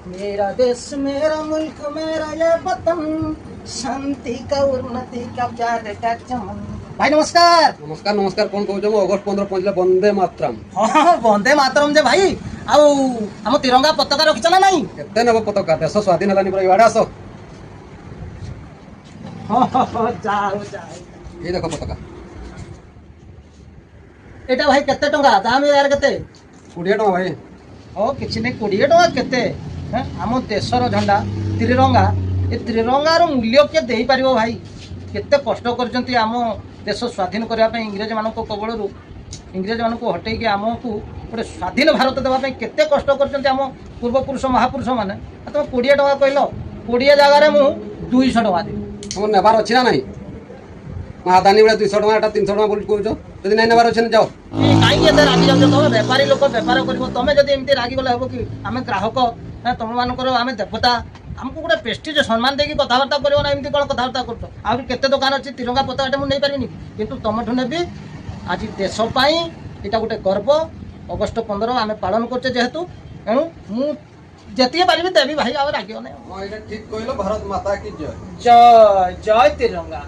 मेरा देश मेरा मुल्क मेरा ये वतन शांति का उन्नति का प्यार का चमन। भाई नमस्कार। नमस्कार नमस्कार कौन कहूँ मु अगस्ट 15 पहुँचले वंदे मातरम। हाँ वंदे मातरम जे भाई आउ हम तिरंगा पताका रखिछ ना नहीं केते नब पताका देश स्वाधीन हलानी पूरा इवाडे आसो। जाओ जाओ ये देखो पताका एटा भाई केते टंका दाम यार केते 20 टका भाई। ओ किछि नै 20 टका केते हैं हम देशर झंडा त्रिरंगा ए त्रिरंगार मूल्य के देई परिबो भाई केते कष्ट करजंती आम देश स्वाधीन करबा पे इंग्रेज मानको कबळरू इंग्रेज मानको हटेई के आमको गोटे स्वाधीन भारत देबा पे केते कष्ट करजंती आम पूर्व पुरुष महापुरुष माने तुम 20 टका कहलो 20 जगह रे मु 200 टका दे तुम नेबार अछि ना नहीं महादानी बेले 200 टका एटा 300 टका बोल कहूछ जदि नै नेबार अछि न जाओ। कहीं एते रागी जाऊ तुम व्यापारी लोक व्यापार करबो तुम जदि एमती रागी गले हबो कि आमे ग्राहक तुम मानकर आमे देवता हमको गोटे प्रेस्टीज सम्मान देकी कथबार्ता करियो ना एमती कोन कथबार्ता करतो आ केते दुकान अछि तिरंगा पताका मु नै पारिनी किंतु तुमठु नेबी आज देश पई एटा गोटे गर्व अगस्ट 15 आमे पालन करछे जेहेतु एणु मु जतिए पारिबे देबी भाई आ रागियो नै हां एटा ठीक कहलो भारत माता की जय। जय जय तिरंगा।